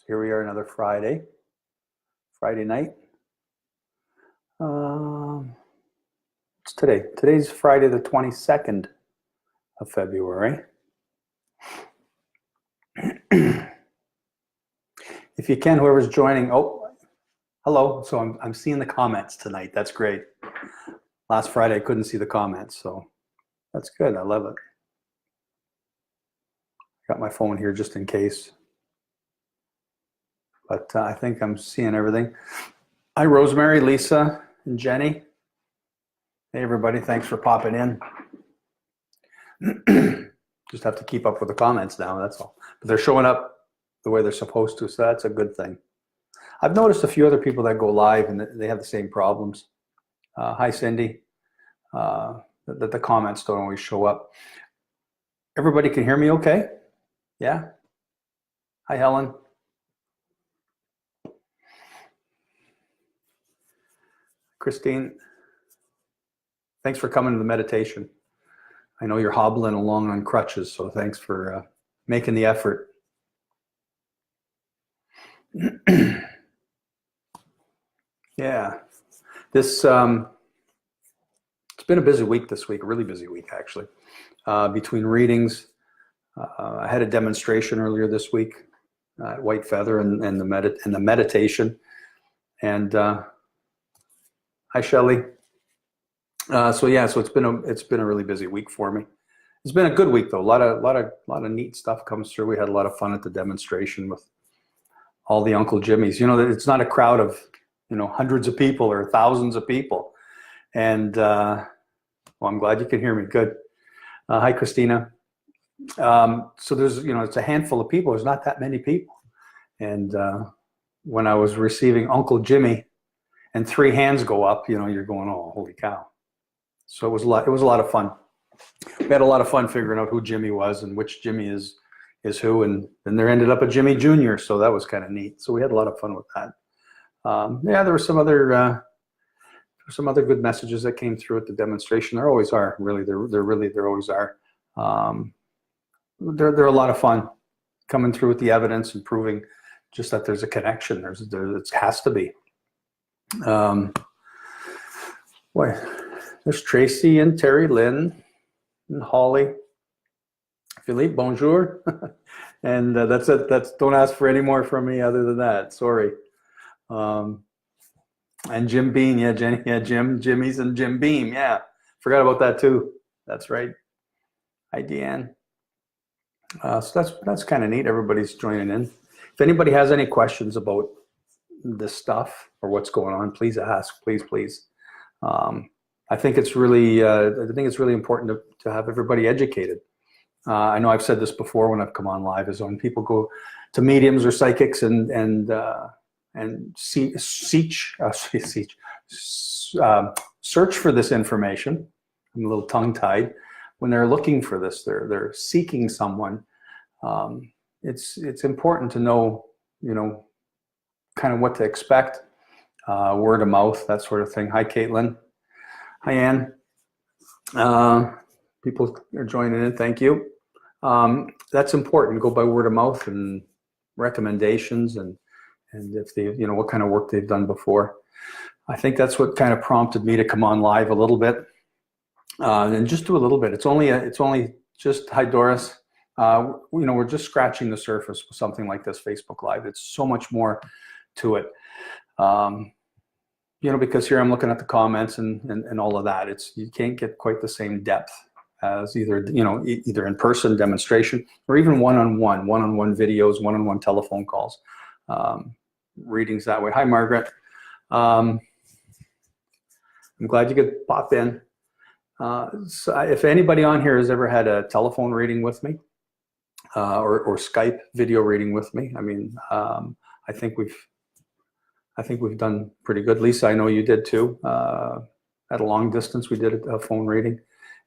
Here we are, another Friday night. It's today. Today's Friday, the 22nd of February. If you can, whoever's joining, oh, hello. So I'm seeing the comments tonight. That's great. Last Friday, I couldn't see the comments, so that's good. I love it. Got my phone here just in case. But I think I'm seeing everything. Hi, Rosemary, Lisa, and Jenny. Hey, everybody. Thanks for popping in. Just have to keep up with the comments now, that's all. But they're showing up the way they're supposed to, so that's a good thing. I've noticed a few other people that go live and they have the same problems. Hi, Cindy. The comments don't always show up. Everybody can hear me okay? Yeah? Hi, Helen. Christine, thanks for coming to the meditation. I know you're hobbling along on crutches, so thanks for making the effort. Yeah, this it's been a busy week this week, a really busy week actually. Between readings, I had a demonstration earlier this week at White Feather and the meditation. And hi, Shelley. So it's been a really busy week for me. It's been a good week though. A lot of neat stuff comes through. We had a lot of fun at the demonstration with all the Uncle Jimmys. You know, it's not a crowd of, hundreds of people or thousands of people. And well, I'm glad you can hear me. Good. Hi, Christina. So there's, it's a handful of people. There's not that many people. And when I was receiving Uncle Jimmy and 3 hands go up, you're going, oh, holy cow. So it was a lot of fun. We had a lot of fun figuring out who Jimmy was and which Jimmy is who, and then there ended up a Jimmy Jr., so that was kind of neat. So we had a lot of fun with that. Yeah, there were some other good messages that came through at the demonstration. There always are, really. There always are. They're a lot of fun coming through with the evidence and proving just that there's a connection. It has to be. Boy, there's Tracy and Terry Lynn and Holly. Philippe, bonjour. And that's it. Don't ask for any more from me other than that. Sorry. And Jim Beam, yeah, Jenny, yeah, Jimmy's and Jim Beam, yeah. Forgot about that too. That's right. Hi, Deanne. So that's kind of neat. Everybody's joining in. If anybody has any questions about this stuff or what's going on, please ask. Please. I think it's really important to have everybody educated. I know I've said this before when I've come on live, is when people go to mediums or psychics and search for this information. I'm a little tongue-tied. When they're looking for this, they're seeking someone. It's important to know, kind of what to expect. Word of mouth, that sort of thing. Hi, Caitlin. Hi, Ann. People are joining in. Thank you. That's important. Go by word of mouth and recommendations, and if they, what kind of work they've done before. I think that's what kind of prompted me to come on live a little bit, and just do a little bit. It's only just, hi, Doris. We're just scratching the surface with something like this Facebook Live. It's so much more to it. Because here I'm looking at the comments and all of that. You can't get quite the same depth as either in person demonstration or even one-on-one videos, one-on-one telephone calls, readings that way. Hi, Margaret. I'm glad you could pop in. So if anybody on here has ever had a telephone reading with me, or Skype video reading with me, I think we've done pretty good. Lisa, I know you did too. At a long distance, we did a phone reading,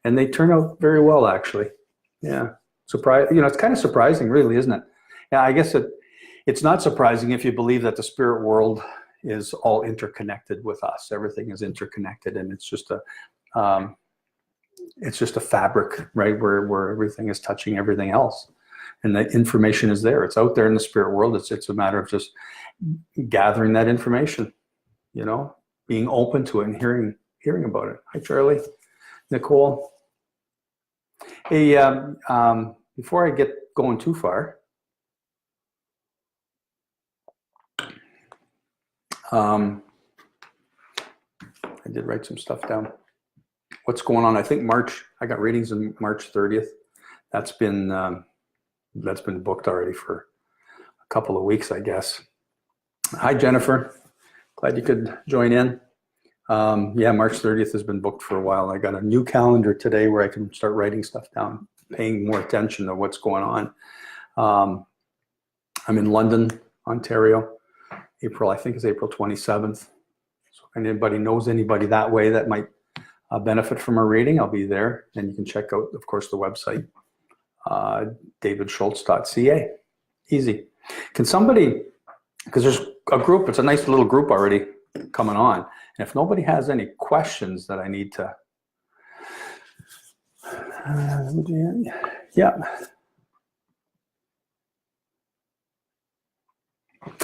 and they turned out very well, actually. Yeah, it's kind of surprising, really, isn't it? Yeah, I guess it's not surprising if you believe that the spirit world is all interconnected with us. Everything is interconnected, and it's just a fabric, right, where everything is touching everything else. and the information is there. It's out there in the spirit world. It's a matter of just gathering that information, you know, being open to it and hearing about it. Hi, Charlie. Nicole. Hey, before I get going too far, I did write some stuff down. What's going on? I think March, I got readings on March 30th. That's been booked already for a couple of weeks, I guess. Hi, Jennifer. Glad you could join in. Yeah, March 30th has been booked for a while. I got a new calendar today where I can start writing stuff down, paying more attention to what's going on. I'm in London, Ontario. I think it's April 27th. So if anybody knows anybody that way that might benefit from a reading, I'll be there. And you can check out, of course, the website, davidschultz.ca. Easy. Can somebody, because there's a group, it's a nice little group already coming on. And if nobody has any questions that I need to, yeah.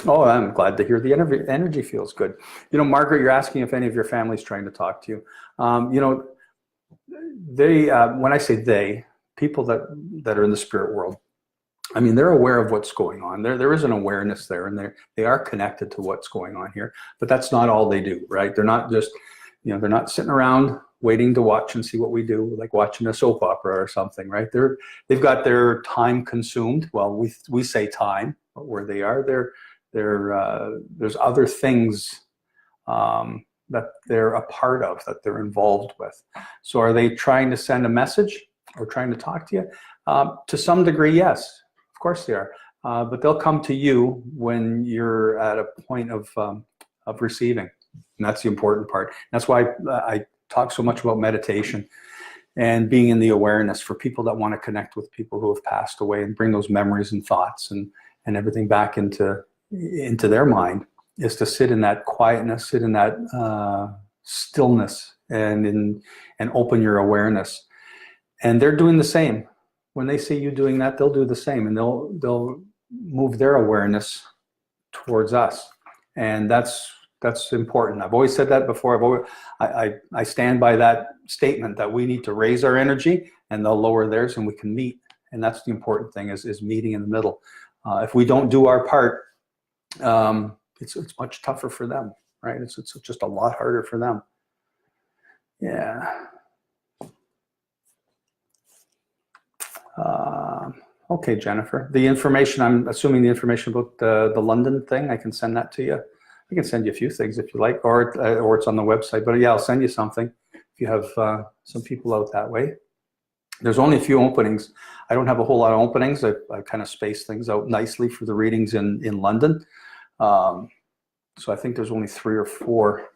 Oh, I'm glad to hear the energy feels good. You know, Margaret, you're asking if any of your family's trying to talk to you. You know, they, when I say they, people that are in the spirit world, I mean, they're aware of what's going on. There is an awareness there, and they are connected to what's going on here. But that's not all they do, right? They're not just, you know, they're not sitting around waiting to watch and see what we do, like watching a soap opera or something, right? They've got their time consumed. Well, we say time, but where they are, there's other things that they're a part of, that they're involved with. So are they trying to send a message or trying to talk to you? To some degree, yes. Of course they are, but they'll come to you when you're at a point of receiving, and that's the important part. That's why I talk so much about meditation and being in the awareness for people that want to connect with people who have passed away and bring those memories and thoughts and everything back into their mind, is to sit in that quietness, sit in that stillness, and open your awareness. And they're doing the same. When they see you doing that, they'll do the same, and they'll move their awareness towards us, and that's important. I've always said that before. I stand by that statement that we need to raise our energy, and they'll lower theirs, and we can meet. And that's the important thing, is meeting in the middle. If we don't do our part, it's much tougher for them, right? It's just a lot harder for them. Yeah. Okay, Jennifer. The information, I'm assuming the information about the London thing, I can send that to you. I can send you a few things if you like, or it's on the website. But yeah, I'll send you something if you have some people out that way. There's only a few openings. I don't have a whole lot of openings. I kind of space things out nicely for the readings in London. So I think there's only 3 or 4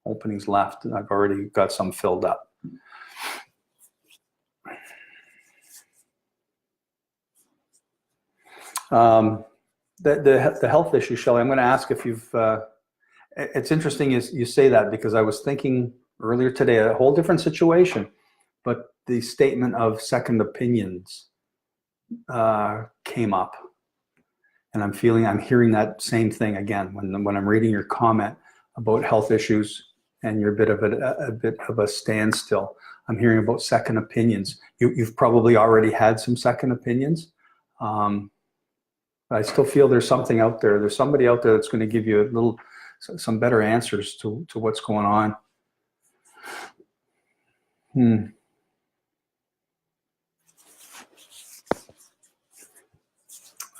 openings left, and I've already got some filled up. The health issue, Shelley, I'm going to ask if you've, it's interesting you say that, because I was thinking earlier today, a whole different situation, but the statement of second opinions came up, and I'm hearing that same thing again when I'm reading your comment about health issues and you're a bit of a standstill. I'm hearing about second opinions. You've probably already had some second opinions. I still feel there's something out there. There's somebody out there that's going to give you some better answers to what's going on.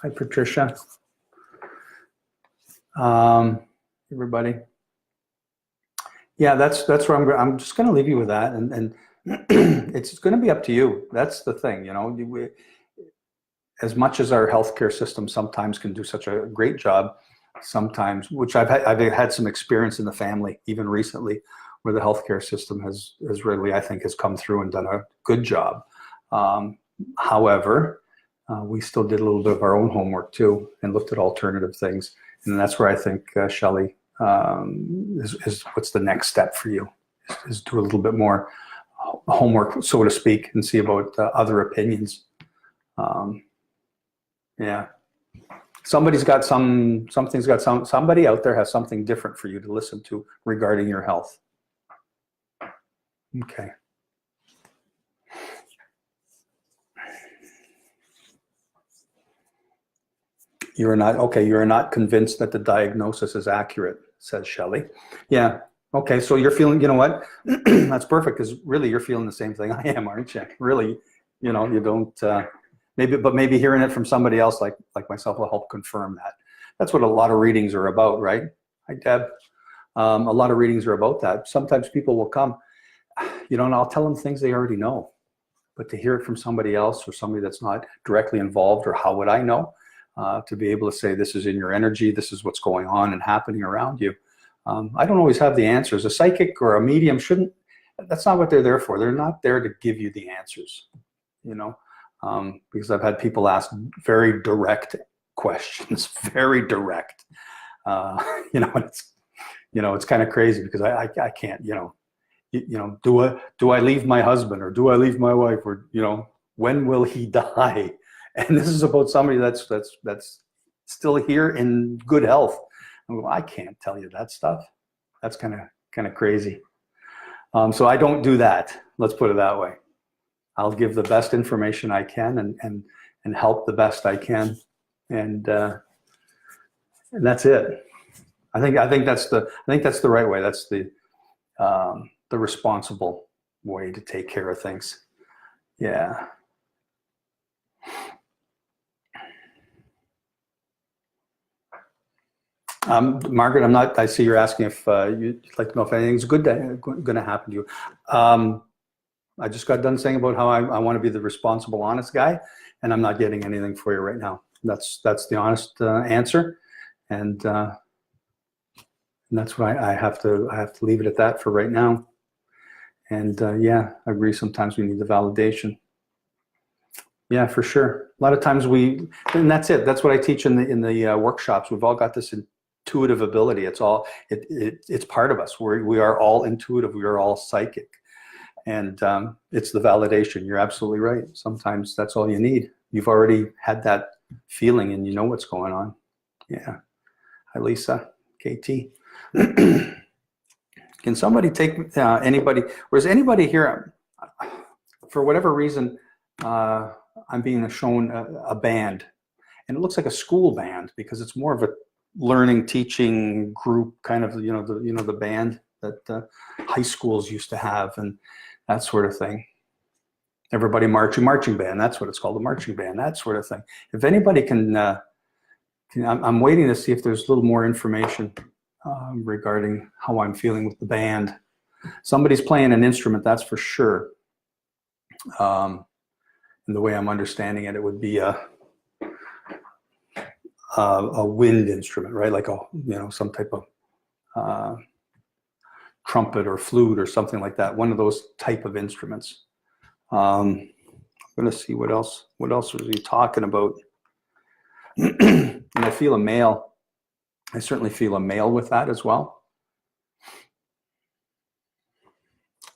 Hi, Patricia. Everybody. Yeah, that's where I'm just going to leave you with that, and it's going to be up to you. That's the thing, you know. As much as our healthcare system sometimes can do such a great job, sometimes, which I've had some experience in the family, even recently, where the healthcare system has really, I think, has come through and done a good job. However, we still did a little bit of our own homework too, and looked at alternative things. And that's where I think, Shelley, is what's the next step for you, is do a little bit more homework, so to speak, and see about other opinions. Yeah. Somebody out there has something different for you to listen to regarding your health. Okay. You're not convinced that the diagnosis is accurate, says Shelley. Yeah. Okay. So you're feeling, you know what? That's perfect, because really you're feeling the same thing I am, aren't you? Really, you don't, maybe hearing it from somebody else like myself will help confirm that. That's what a lot of readings are about, right? Hi, Deb. A lot of readings are about that. Sometimes people will come, and I'll tell them things they already know, but to hear it from somebody else or somebody that's not directly involved, or how would I know? To be able to say, this is in your energy, this is what's going on and happening around you. I don't always have the answers. A psychic or a medium that's not what they're there for. They're not there to give you the answers, because I've had people ask very direct questions, very direct. It's kind of crazy, because I can't, do I leave my husband, or do I leave my wife, or, when will he die? And this is about somebody that's still here in good health. I can't tell you that stuff. That's kind of crazy. So I don't do that. Let's put it that way. I'll give the best information I can and help the best I can, and that's it. I think that's the right way. That's the responsible way to take care of things. Yeah. Margaret, I see you're asking if you'd like to know if anything's going to happen to you. I just got done saying about how I want to be the responsible, honest guy, and I'm not getting anything for you right now. That's the honest answer, and that's what I have to leave it at that for right now. And yeah, I agree. Sometimes we need the validation. Yeah, for sure. A lot of times and that's it. That's what I teach in the workshops. We've all got this intuitive ability. It's part of us. We are all intuitive. We are all psychic, and it's the validation. You're absolutely right. Sometimes that's all you need. You've already had that feeling, and you know what's going on. Yeah. Hi, Lisa. KT. Can somebody take anybody? Or is anybody here? For whatever reason, I'm being shown a band, and it looks like a school band, because it's more of a learning, teaching group kind of, the band that high schools used to have, and that sort of thing. Everybody marching band. That's what it's called, a marching band. That sort of thing. If anybody can I'm waiting to see if there's a little more information regarding how I'm feeling with the band. Somebody's playing an instrument, that's for sure. And the way I'm understanding it, it would be a wind instrument, right? Like some type of trumpet or flute or something like that. One of those type of instruments. I'm going to see what else was he talking about. And I feel a male. I certainly feel a male with that as well.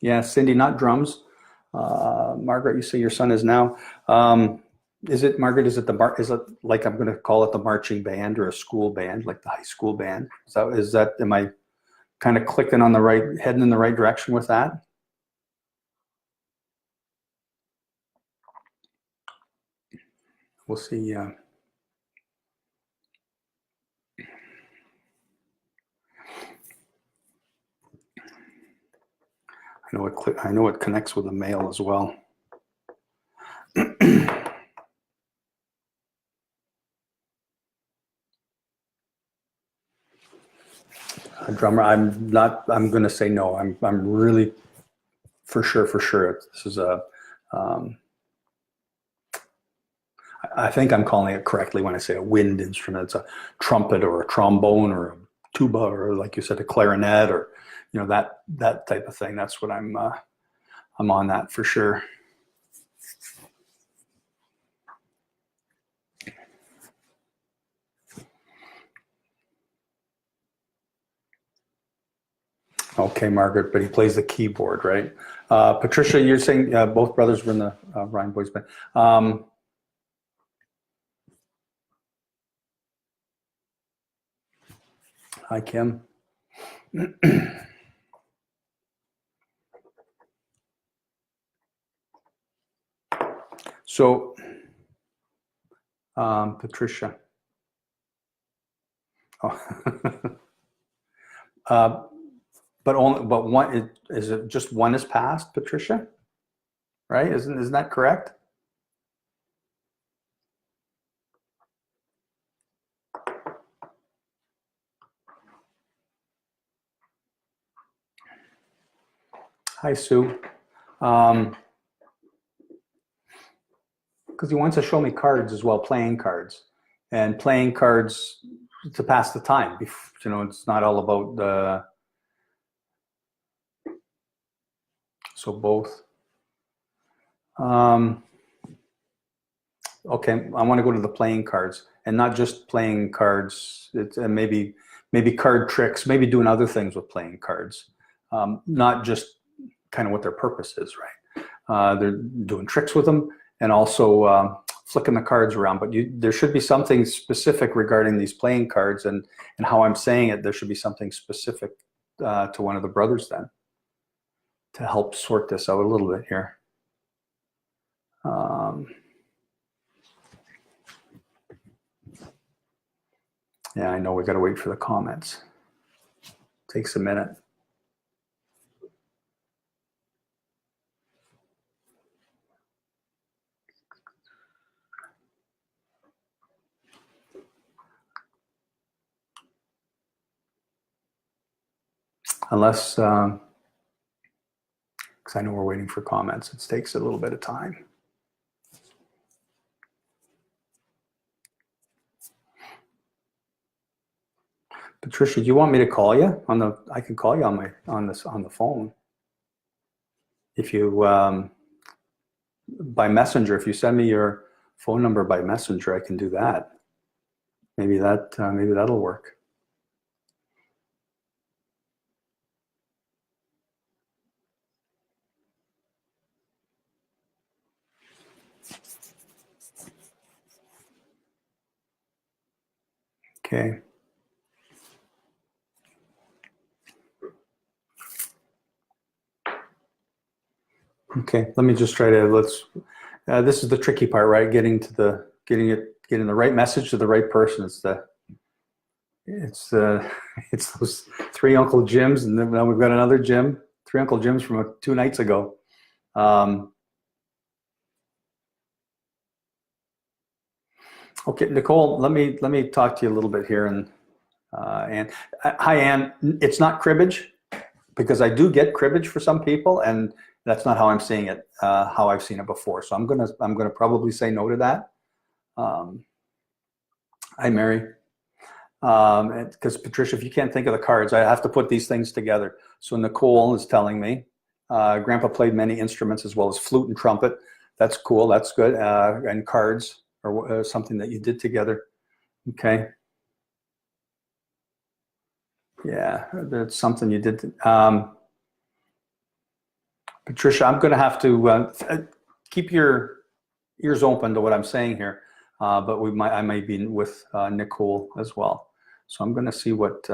Yeah, Cindy, not drums. Margaret, you say your son is now. Is it, Margaret, is it like, I'm going to call it the marching band or a school band, like the high school band? Is that, am I kind of clicking on heading in the right direction with that? We'll see. I know it connects with a male as well. A drummer, I'm going to say no. I'm really, for sure. This is I think I'm calling it correctly when I say a wind instrument. It's a trumpet or a trombone or a tuba, or, like you said, a clarinet, or that type of thing. That's what I'm on that for sure. Okay, Margaret, but he plays the keyboard, right? Patricia, you're saying both brothers were in the Ryan Boys band. Hi, Kim. So, Patricia. Oh. But one is it just one is passed, Patricia? Right? Isn't that correct? Hi, Sue. Because he wants to show me cards as well, playing cards, and playing cards to pass the time. You know, it's not all about the. So both. Okay, I want to go to the playing cards, and not just playing cards. It's maybe card tricks, maybe doing other things with playing cards, not just kind of what their purpose is, right? They're doing tricks with them, and also flicking the cards around. But there should be something specific regarding these playing cards, and how I'm saying it. There should be something specific to one of the brothers then, to help sort this out a little bit here. Yeah, I know we got to wait for the comments. Takes a minute. Unless, because I know we're waiting for comments, it takes a little bit of time. Patricia, do you want me to call you on the? I can call you on the phone. If you by messenger, if you send me your phone number by messenger, I can do that. Maybe that'll work. Okay. Okay, let me just try to, this is the tricky part, right? Getting the right message to the right person. It's those three Uncle Jims, and then now we've got another Jim, three Uncle Jims from 2 nights ago. Okay, Nicole, let me talk to you a little bit here, and Anne. Hi, Anne. It's not cribbage, because I do get cribbage for some people, and that's not how I'm seeing it, how I've seen it before. So I'm gonna probably say no to that. Hi, Mary. Because Patricia, if you can't think of the cards, I have to put these things together. So Nicole is telling me, Grandpa played many instruments as well as flute and trumpet. That's cool. That's good. And cards or something that you did together. Okay. Yeah, that's something you did. Patricia, I'm going to have to keep your ears open to what I'm saying here, but I may be with Nicole as well. So I'm going to see what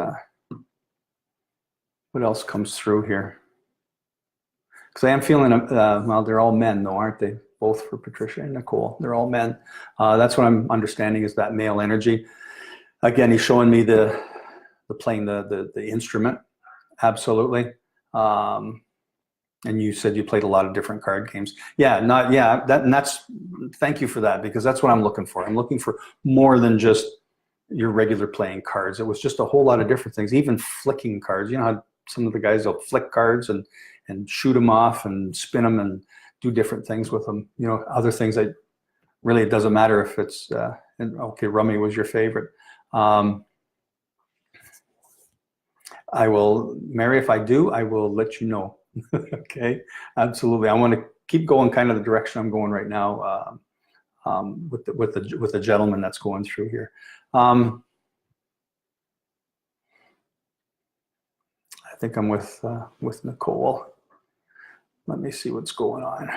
else comes through here. Because I am feeling, well, they're all men though, aren't they? Both for Patricia and Nicole. They're all men. That's what I'm understanding is that male energy. Again, he's showing me the playing the instrument. Absolutely. And you said you played a lot of different card games. Yeah, thank you for that, because that's what I'm looking for. I'm looking for more than just your regular playing cards. It was just a whole lot of different things, even flicking cards. You know how some of the guys will flick cards and shoot them off and spin them and do different things with them. You know, other things that really, it doesn't matter if it's, okay, rummy was your favorite. I will, Mary, if I do, I will let you know. Okay, absolutely. I want to keep going kind of the direction I'm going right now with the gentleman that's going through here. I think I'm with Nicole. Let me see what's going on.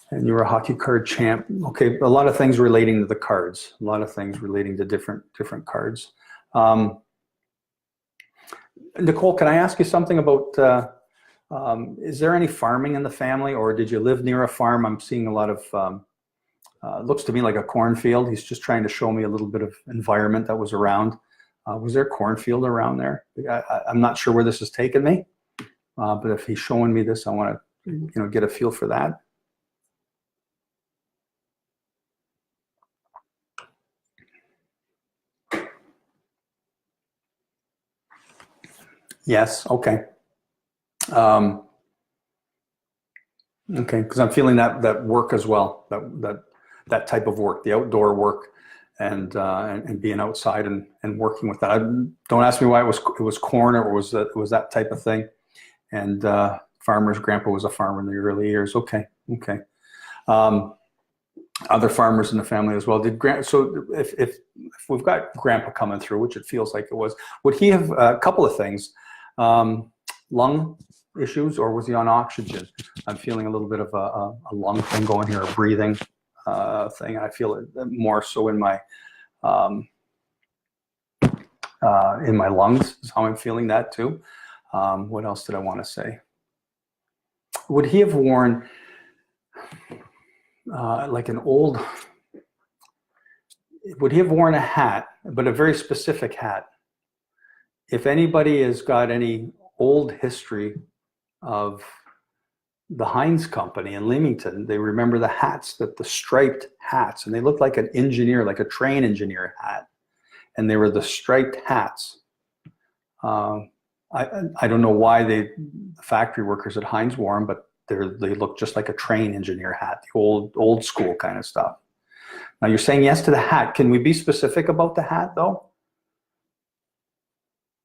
And you're a hockey card champ. Okay, a lot of things relating to the cards. A lot of things relating to different cards. Nicole, can I ask you something about, is there any farming in the family, or did you live near a farm? I'm seeing a lot of, looks to me like a cornfield. He's just trying to show me a little bit of environment that was around. Was there a cornfield around there? I'm not sure where this has taken me, but if he's showing me this, I want to, get a feel for that. Yes. Okay. Okay, because I'm feeling that work as well. That type of work, the outdoor work, and being outside and working with that. Don't ask me why it was corn or was that type of thing. And farmer's grandpa was a farmer in the early years. Okay. Other farmers in the family as well. So if we've got grandpa coming through, which it feels like it was, would he have a couple of things? Lung issues, or was he on oxygen? I'm feeling a little bit of a lung thing going here, a breathing thing. I feel it more so in my lungs is how I'm feeling that too. What else did I want to say? Would he have worn like an old? Would he have worn a hat, but a very specific hat? If anybody has got any old history of the Heinz Company in Leamington, they remember the hats, the striped hats, and they looked like an engineer, like a train engineer hat, and they were the striped hats. I don't know why the factory workers at Heinz wore them, but they look just like a train engineer hat, the old school kind of stuff. Now you're saying yes to the hat. Can we be specific about the hat though?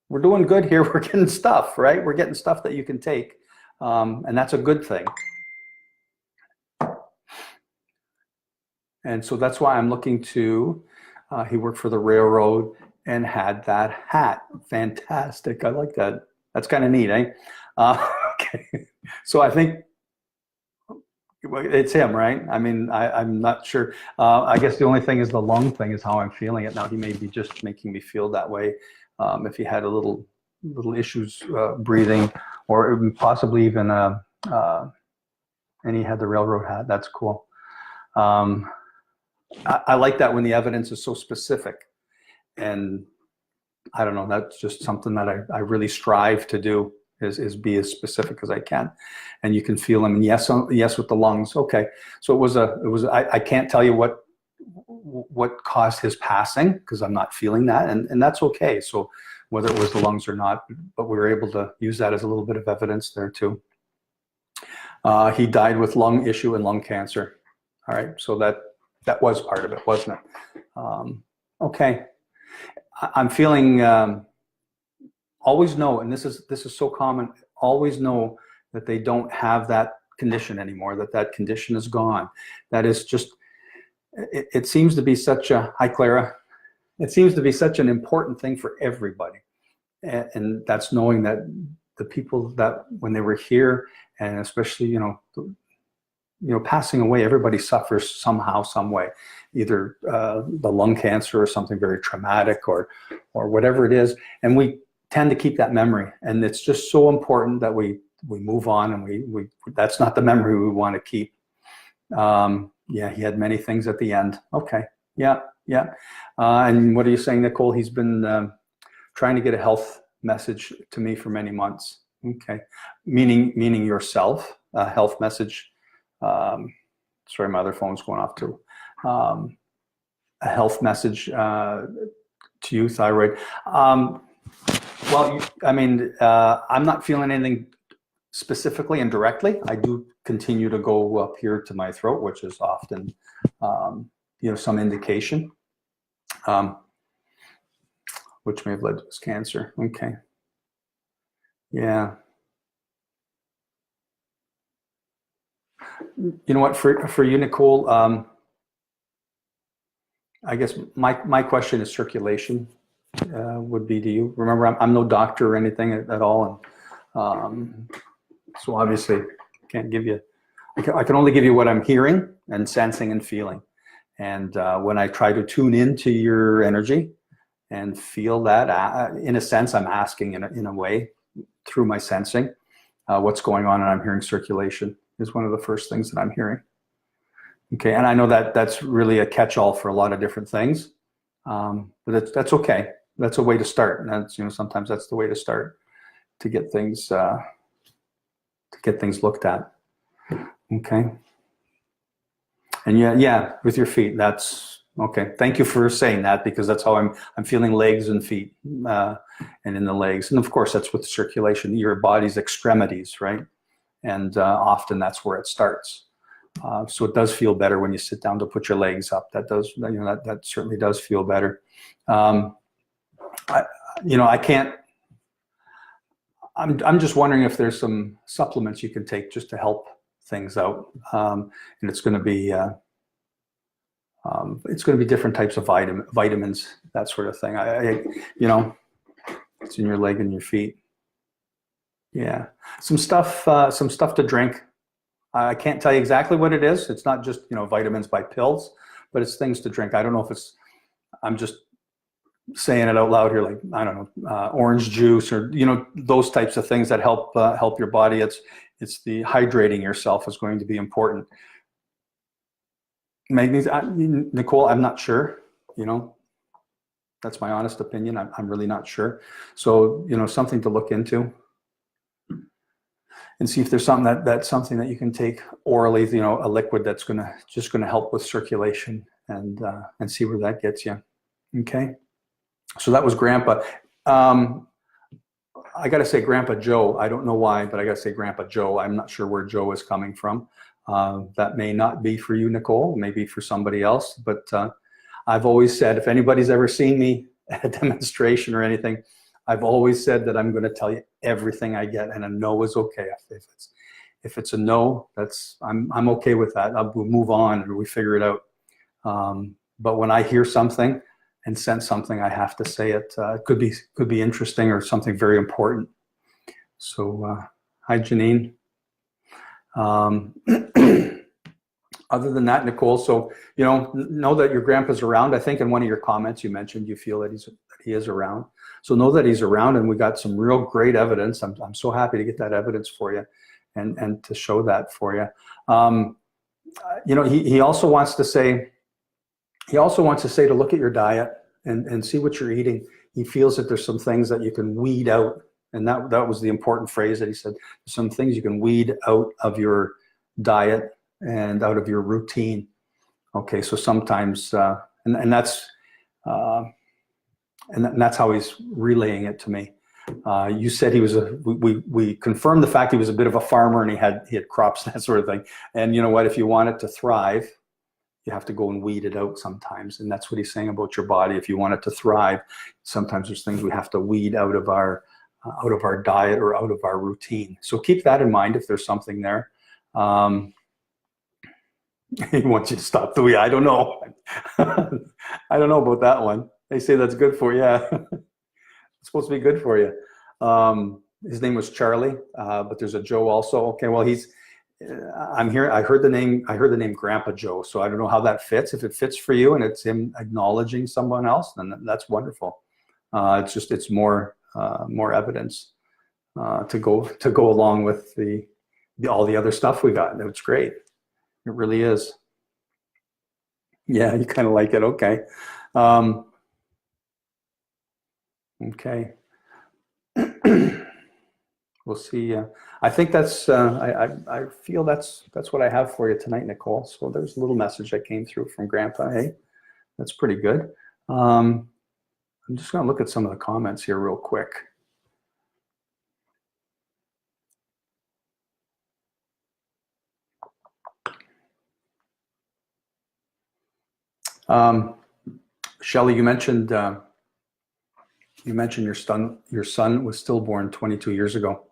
We're doing good here. We're getting stuff, right? We're getting stuff that you can take. And that's a good thing. And so that's why I'm looking to, he worked for the railroad and had that hat. Fantastic. I like that. That's kind of neat, eh? Okay. So I think it's him, right? I mean, I'm not sure. I guess the only thing is the lung thing is how I'm feeling it now. He may be just making me feel that way. If he had a little issues breathing, or possibly even and he had the railroad hat. That's cool. I like that when the evidence is so specific, and I don't know, that's just something that I really strive to do, is be as specific as I can. And you can feel him. And yes with the lungs. Okay, so it was I can't tell you what caused his passing, because I'm not feeling that, and that's okay. So whether it was the lungs or not, but we were able to use that as a little bit of evidence there too. He died with lung issue and lung cancer. All right, so that was part of it, wasn't it? Okay, I'm feeling, always know, and this is so common, always know that they don't have that condition anymore, that condition is gone. That is just, it seems to be such a, hi Clara, it seems to be such an important thing for everybody. And that's knowing that the people that when they were here, and especially, passing away, everybody suffers somehow, some way, either the lung cancer or something very traumatic or whatever it is. And we tend to keep that memory. And it's just so important that we move on, and we that's not the memory we want to keep. Yeah, he had many things at the end. Okay, yeah. And what are you saying, Nicole? He's been trying to get a health message to me for many months. Okay, meaning yourself, a health message. Sorry, my other phone's going off too. A health message to you, thyroid. Well, I'm not feeling anything specifically and directly. I do continue to go up here to my throat, which is often, some indication, which may have led to this cancer. Okay. Yeah. You know what, for you, Nicole, I guess my question is circulation, would be to you. Remember, I'm no doctor or anything at all. And so obviously can't give you, I can only give you what I'm hearing and sensing and feeling. And when I try to tune into your energy and feel that. In a sense, I'm asking in a way through my sensing what's going on, and I'm hearing circulation is one of the first things that I'm hearing. Okay, and I know that that's really a catch-all for a lot of different things, but that's okay. That's a way to start, and that's, sometimes that's the way to start to get things looked at. Okay, and yeah, with your feet, that's okay. Thank you for saying that, because that's how I'm feeling legs and feet, and in the legs, and of course that's with circulation, your body's extremities, right? And often that's where it starts. So it does feel better when you sit down to put your legs up. That does, that certainly does feel better. I can't. I'm just wondering if there's some supplements you can take just to help things out, and it's going to be different types of vitamins, that sort of thing. It's in your leg and your feet. Yeah, some stuff to drink. I can't tell you exactly what it is. It's not just, vitamins by pills, but it's things to drink. I don't know if I'm just saying it out loud here, like, I don't know, orange juice or, those types of things that help your body. It's the hydrating yourself is going to be important. Magnesium, Nicole, I'm not sure, that's my honest opinion. I'm really not sure. So, something to look into. And see if there's something that's something that you can take orally, a liquid that's just gonna help with circulation, and see where that gets you. Okay, so that was Grandpa. I gotta say Grandpa Joe. I don't know why, but I gotta say Grandpa Joe. I'm not sure where Joe is coming from. That may not be for you, Nicole. Maybe for somebody else. But I've always said, if anybody's ever seen me at a demonstration or anything, I've always said that I'm going to tell you everything I get, and a no is okay. If it's a no, I'm okay with that. We'll move on, or we figure it out. But when I hear something and sense something, I have to say it. It could be interesting or something very important. So, hi, Janine. Other than that, Nicole, so, know that your grandpa's around. I think in one of your comments you mentioned you feel that he is around. So know that he's around, and we got some real great evidence. I'm so happy to get that evidence for you, and to show that for you. He also wants to say to look at your diet and see what you're eating. He feels that there's some things that you can weed out, and that was the important phrase that he said. Some things you can weed out of your diet and out of your routine. Okay, so sometimes, and that's how he's relaying it to me. You said he was we confirmed the fact he was a bit of a farmer, and he had crops, that sort of thing. And you know what? If you want it to thrive, you have to go and weed it out sometimes. And that's what he's saying about your body. If you want it to thrive, sometimes there's things we have to weed out of our diet or out of our routine. So keep that in mind if there's something there. He wants you to stop the weed. I don't know. I don't know about that one. They say that's good for you. Yeah. It's supposed to be good for you. His name was Charlie, but there's a Joe also. Okay, well, I'm here. I heard the name Grandpa Joe. So I don't know how that fits. If it fits for you and it's him acknowledging someone else, then that's wonderful. It's more evidence to go along with all the other stuff we got. It's great. It really is. Yeah, you kind of like it. Okay. Okay. We'll see. I think that's. I feel that's what I have for you tonight, Nicole. So there's a little message that came through from Grandpa. Hey, that's pretty good. I'm just going to look at some of the comments here real quick. Shelley, you mentioned your son was stillborn 22 years ago.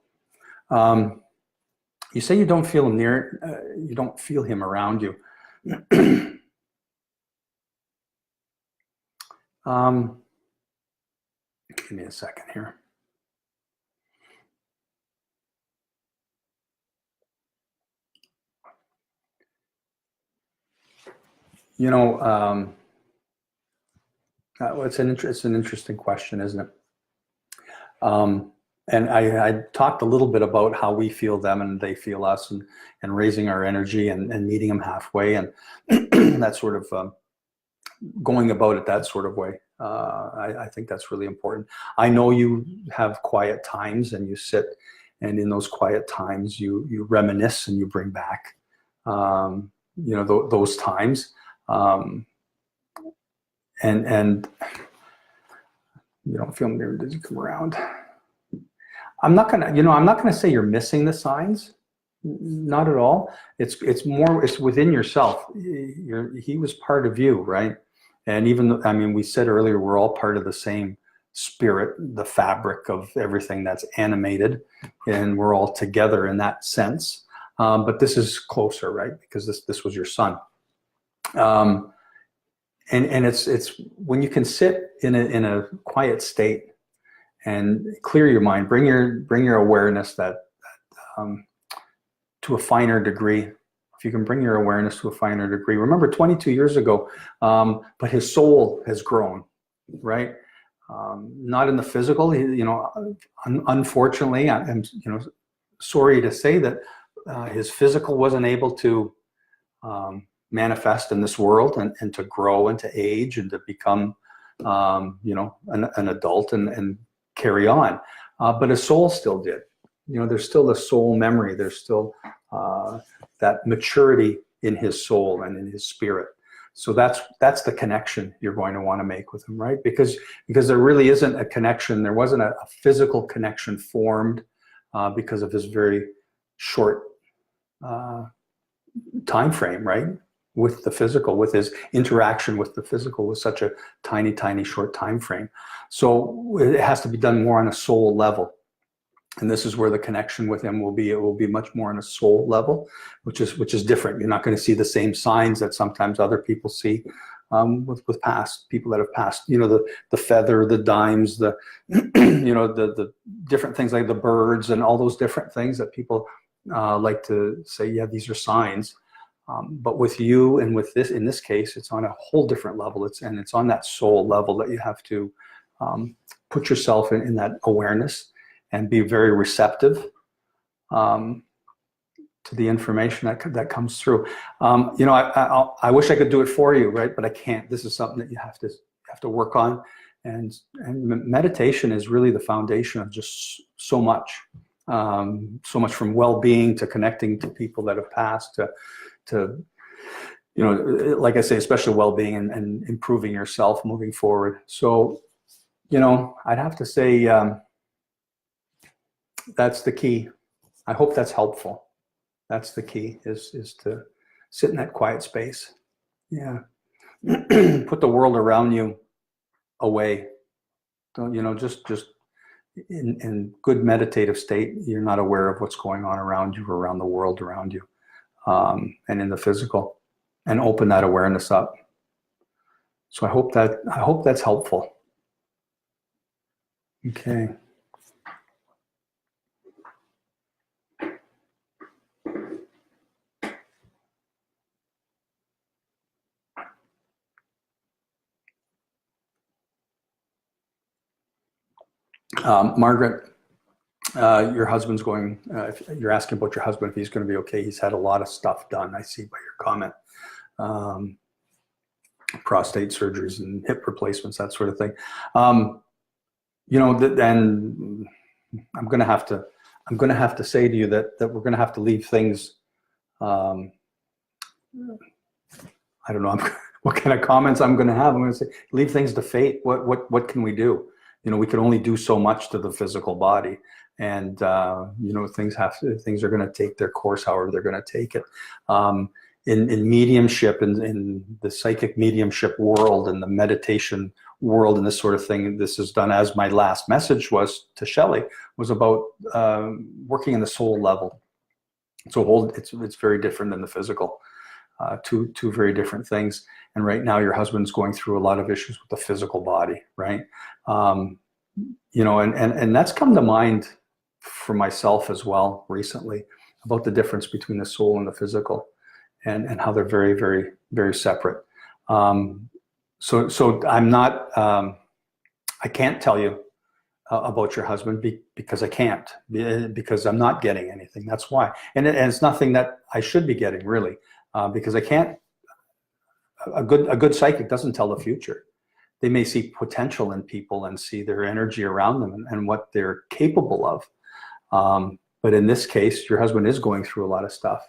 You say you don't feel him you don't feel him around you. Give me a second here. Well, it's an interesting question, isn't it? And I talked a little bit about how we feel them and they feel us, and raising our energy and meeting them halfway, and that sort of going about it that sort of way. I think that's really important. I know you have quiet times and you sit, and in those quiet times you reminisce and you bring back those times, and you don't feel me. Does he come around? I'm not gonna say you're missing the signs. Not at all. It's more, it's within yourself. He was part of you, right? And even though, I mean, we said earlier, we're all part of the same spirit, the fabric of everything that's animated, and we're all together in that sense. But this is closer, right? Because this was your son. And it's when you can sit in a quiet state and clear your mind, bring your awareness that to a finer degree. If you can bring your awareness to a finer degree. Remember 22 years ago, but his soul has grown, right? Not in the physical, unfortunately, I'm sorry to say that his physical wasn't able to manifest in this world and to grow and to age and to become, an adult and carry on. But his soul still did. There's still a soul memory. There's still that maturity in his soul and in his spirit. So that's the connection you're going to want to make with him, right? Because there really isn't a connection. There wasn't a physical connection formed because of his very short time frame, right? With the physical, with his interaction with the physical was such a tiny, tiny short time frame. So it has to be done more on a soul level. And this is where the connection with him will be. It will be much more on a soul level, which is different. You're not going to see the same signs that sometimes other people see with past people that have passed. The feather, the dimes, the the different things like the birds and all those different things that people like to say, yeah, these are signs. But with you and with this, in this case, it's on a whole different level. It's on that soul level that you have to put yourself in that awareness and be very receptive to the information that comes through. I wish I could do it for you, right? But I can't. This is something that you have to work on, and meditation is really the foundation of just so much from well-being to connecting to people that have passed to like I say, especially well-being and improving yourself moving forward. So, I'd have to say that's the key. I hope that's helpful. That's the key is to sit in that quiet space. Yeah. Put the world around you away. Don't, just in good meditative state, you're not aware of what's going on around you or around the world around you, and in the physical, and open that awareness up. So I hope that's helpful. Okay. Margaret, your husband's going, you're asking about your husband, if he's going to be okay. He's had a lot of stuff done, I see by your comment. Prostate surgeries and hip replacements, that sort of thing. And I'm going to have to say to you that we're going to have to leave things. I don't know what kind of comments I'm going to have. I'm going to say, leave things to fate. What can we do? We can only do so much to the physical body, and things are going to take their course however they're going to take it. In mediumship, in the psychic mediumship world, and the meditation world, and this sort of thing, this is done, as my last message was to Shelley, was about working in the soul level. So it's very different than the physical. Two very different things. And right now your husband's going through a lot of issues with the physical body, right? And that's come to mind for myself as well recently, about the difference between the soul and the physical, and how they're very, very, very separate. So I'm not, I can't tell you about your husband because I can't, because I'm not getting anything. That's why. And it's nothing that I should be getting, really, because I can't. A good psychic doesn't tell the future. They may see potential in people and see their energy around them and what they're capable of. But in this case, your husband is going through a lot of stuff.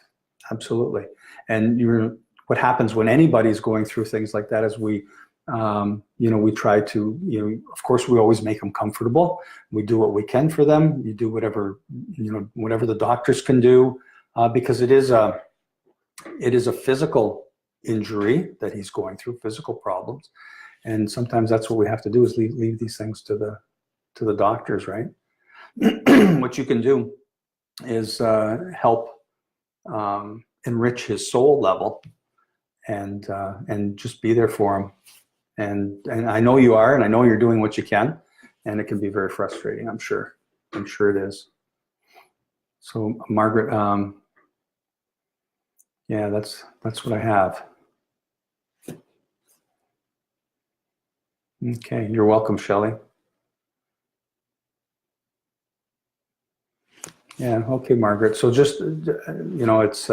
Absolutely. And what happens when anybody's going through things like that is we try to, of course, we always make them comfortable. We do what we can for them. You do whatever the doctors can do, because it is a physical injury that he's going through, physical problems. And sometimes that's what we have to do, is leave these things to the doctors, right? What you can do is help enrich his soul level and just be there for him. And I know you are, and I know you're doing what you can, and it can be very frustrating, I'm sure. I'm sure it is. So Margaret, yeah, that's what I have. Okay, you're welcome, Shelley. Yeah, okay, Margaret. So just, it's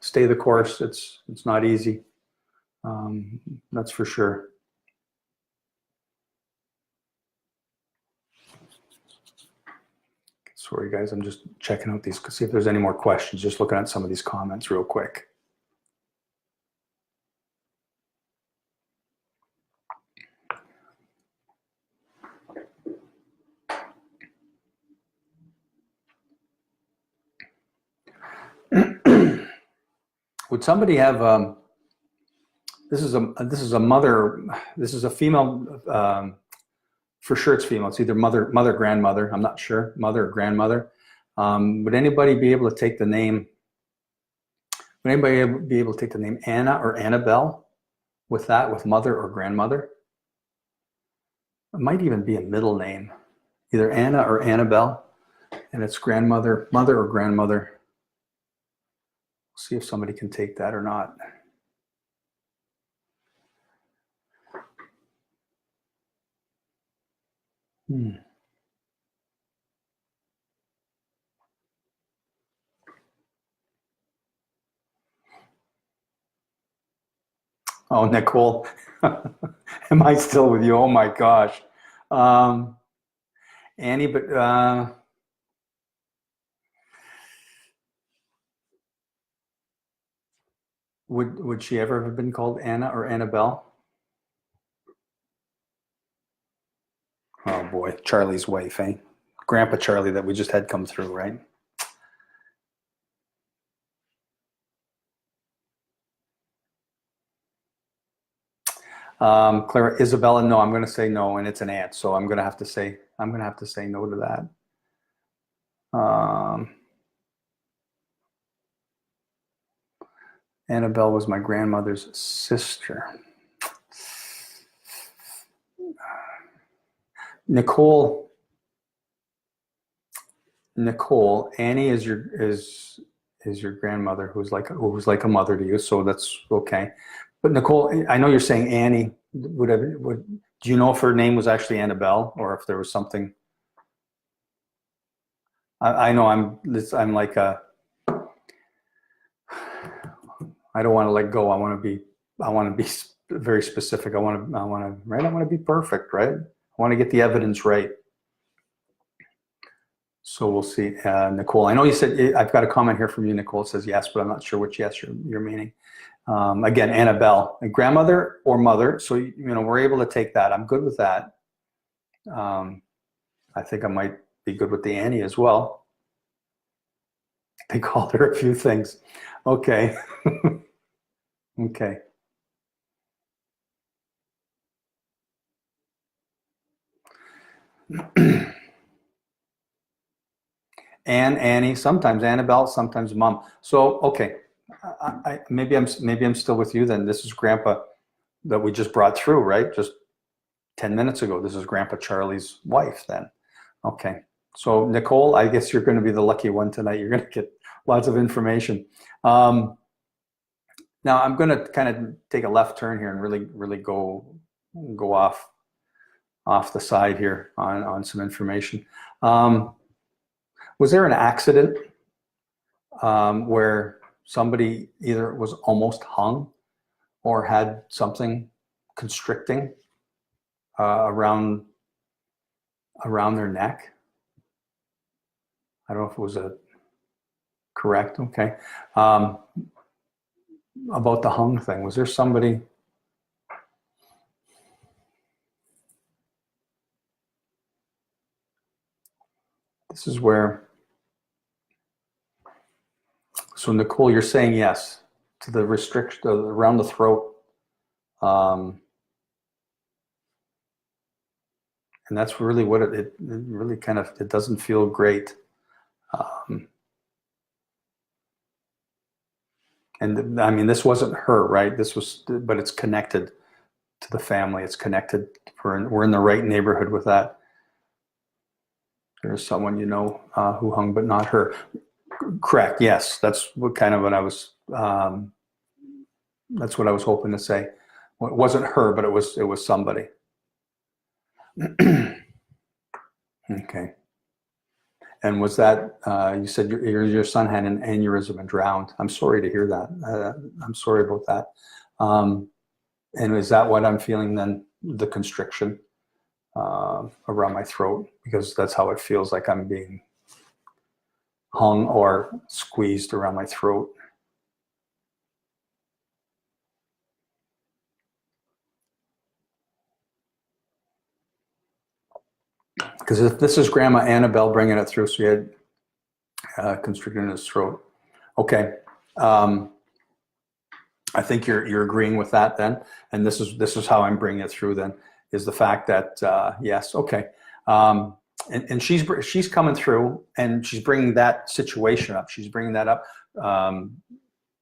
stay the course. It's not easy. That's for sure. Sorry, guys, I'm just checking out these, see if there's any more questions, just looking at some of these comments real quick. Would somebody have, this is a mother, this is a female, for sure it's female. It's either mother, grandmother. I'm not sure, mother or grandmother. Would anybody be able to take the name? Would anybody be able to take the name Anna or Annabelle with that, with mother or grandmother? It might even be a middle name, either Anna or Annabelle, and it's grandmother, mother or grandmother. See if somebody can take that or not. Oh, Nicole, am I still with you? Oh my gosh. Annie, but would she ever have been called Anna or Annabelle? Oh boy, Charlie's wife, eh? Grandpa Charlie that we just had come through, right? Clara, Isabella, no, I'm going to say no, and it's an aunt, so I'm going to have to say no to that. Annabelle was my grandmother's sister. Nicole, Annie is your grandmother who's like a mother to you, so that's okay. But Nicole, I know you're saying Annie. Do you know if her name was actually Annabelle or if there was something? I know I'm like a. I don't want to let go. I want to be very specific. I want to be perfect, right? I want to get the evidence right. So we'll see. Nicole, I know you said, I've got a comment here from you, Nicole. It says yes, but I'm not sure which yes you're meaning. Again, Annabelle, grandmother or mother. So, we're able to take that. I'm good with that. I think I might be good with the Annie as well. They called her a few things. Okay. Okay. Annie, sometimes Annabelle, sometimes Mom. So, okay. Maybe I'm still with you then. This is Grandpa that we just brought through, right? Just 10 minutes ago. This is Grandpa Charlie's wife then. Okay. So Nicole, I guess you're going to be the lucky one tonight. You're going to get lots of information. Now I'm going to kind of take a left turn here and really go go off the side here on some information. Was there an accident where somebody either was almost hung or had something constricting around their neck? I don't know if it was correct. Okay. About the hung thing, was there somebody? This is where. So Nicole, you're saying yes to the restriction around the throat. And that's really what it really kind of, it doesn't feel great. And I mean, this wasn't her, right? This was, but it's connected to the family. It's connected. We're in the right neighborhood with that. There's someone you know who hung, but not her. Correct. Yes, that's what kind of what I was. That's what I was hoping to say. Well, it wasn't her, but it was somebody. Okay. And was that you said your son had an aneurysm and drowned? I'm sorry to hear that. I'm sorry about that. And is that what I'm feeling then? The constriction around my throat, because that's how it feels like I'm being hung or squeezed around my throat. Because if this is Grandma Annabelle bringing it through, so he had constricted in his throat. Okay. I think you're agreeing with that then, and this is how I'm bringing it through then, is the fact that yes, okay, and she's coming through and she's bringing that situation up. She's bringing that up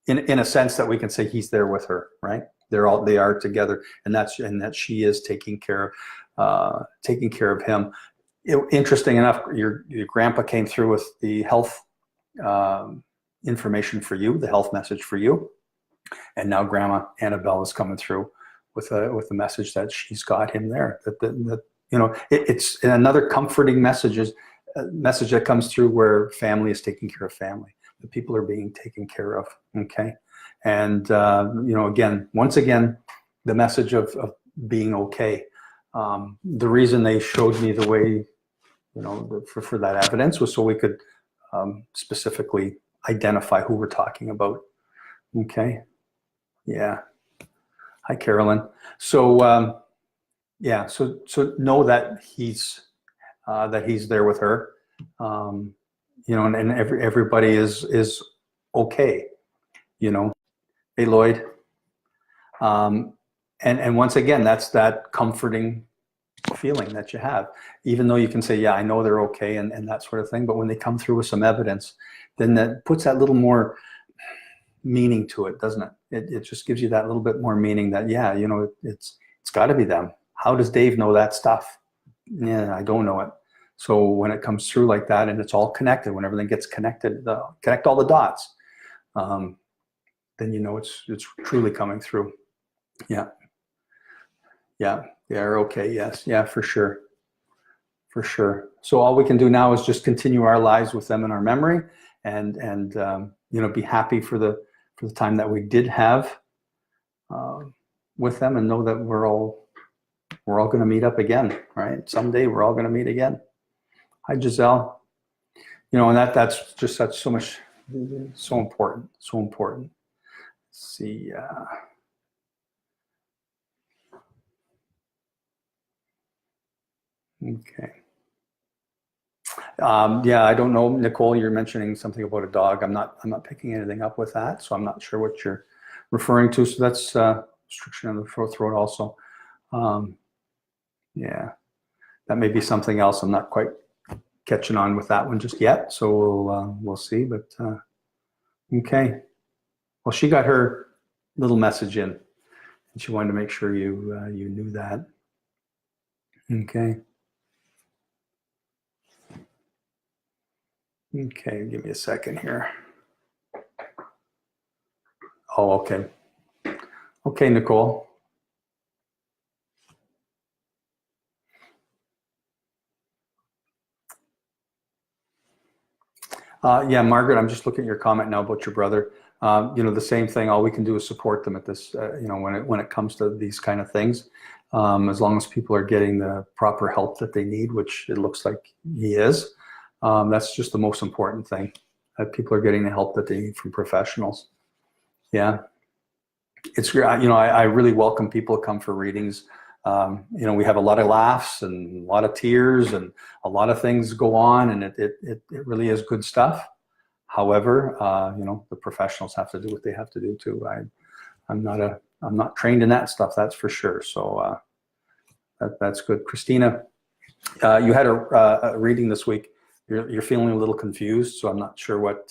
in a sense that we can say he's there with her, right? They are together, and that she is taking care of him. Interesting enough, your grandpa came through with the health information for you, the health message for you. And now Grandma Annabelle is coming through with a message that she's got him there. That you know, it's another comforting message that comes through where family is taking care of family. The people are being taken care of. Okay, and you know, once again, the message of being okay. The reason they showed me the way, you know, for that evidence was so we could specifically identify who we're talking about. Okay. Yeah. Hi, Carolyn. So yeah, so know that he's there with her. You know, and everybody is okay. You know, hey Lloyd. And once again, that's that comforting feeling that you have, even though you can say, yeah, I know they're okay and that sort of thing. But when they come through with some evidence, then that puts that little more meaning to it, doesn't it? It just gives you that little bit more meaning that, yeah, you know, it's got to be them. How does Dave know that stuff? Yeah, I don't know it. So when it comes through like that and it's all connected, when everything gets connected, connect all the dots, then you know it's truly coming through. Yeah. Yeah. They're okay. Yes. Yeah, for sure. For sure. So all we can do now is just continue our lives with them in our memory, and you know, be happy for the time that we did have with them, and know that we're all going to meet up again, right? Someday we're all going to meet again. Hi, Giselle. You know, and that's just so much, so important, so important. Let's see. Okay. Yeah, I don't know, Nicole. You're mentioning something about a dog. I'm not picking anything up with that, so I'm not sure what you're referring to. So that's restriction on the throat also. Yeah, that may be something else. I'm not quite catching on with that one just yet. So we'll see. But okay. Well, she got her little message in, and she wanted to make sure you knew that. Okay. Okay, give me a second here. Oh, okay. Okay, Nicole. Yeah, Margaret, I'm just looking at your comment now about your brother. The same thing. All we can do is support them at this. When it comes to these kind of things, as long as people are getting the proper help that they need, which it looks like he is, that's just the most important thing. That people are getting the help that they need from professionals. Yeah, it's I really welcome people to come for readings. We have a lot of laughs and a lot of tears and a lot of things go on, and it really is good stuff. However, the professionals have to do what they have to do too. I'm not trained in that stuff, that's for sure. So that's good. Christina, you had a reading this week. You're feeling a little confused, so I'm not sure what.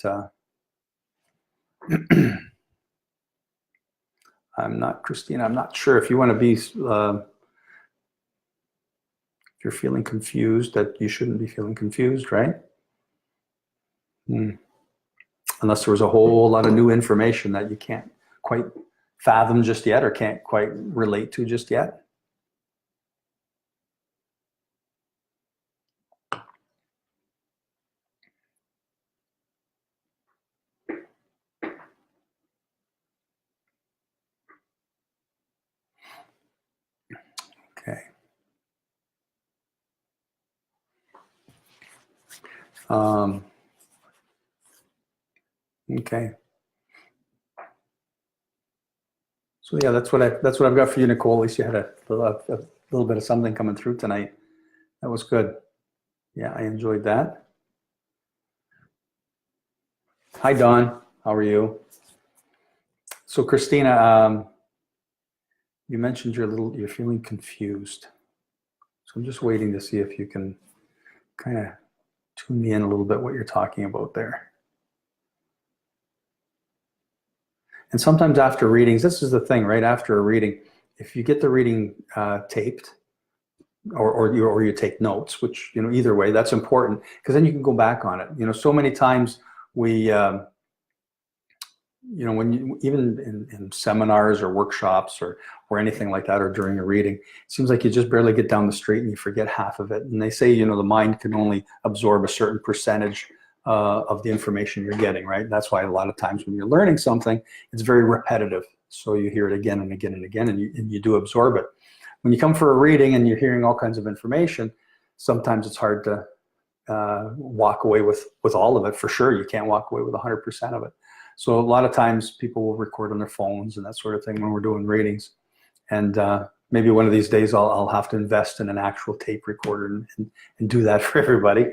Christina, I'm not sure if you want to be. If you're feeling confused, that you shouldn't be feeling confused, right? Unless there was a whole lot of new information that you can't quite fathom just yet or can't quite relate to just yet. Okay. Okay. So yeah, that's what I've got for you, Nicole. At least you had a little bit of something coming through tonight. That was good. Yeah, I enjoyed that. Hi, Don. How are you? So, Christina, you mentioned you're feeling confused. So I'm just waiting to see if you can kind of tune me in a little bit what you're talking about there. And sometimes after readings, this is the thing, right? After a reading, if you get the reading taped, or you take notes, which either way, that's important because then you can go back on it. So many times we, even in seminars or workshops or anything like that, or during a reading, it seems like you just barely get down the street and you forget half of it. And they say the mind can only absorb a certain percentage of the information you're getting, right? That's why a lot of times when you're learning something, it's very repetitive. So you hear it again and again and again, and you do absorb it. When you come for a reading and you're hearing all kinds of information, sometimes it's hard to walk away with all of it. For sure, you can't walk away with 100% of it. So a lot of times people will record on their phones and that sort of thing when we're doing readings. And maybe one of these days I'll have to invest in an actual tape recorder and do that for everybody.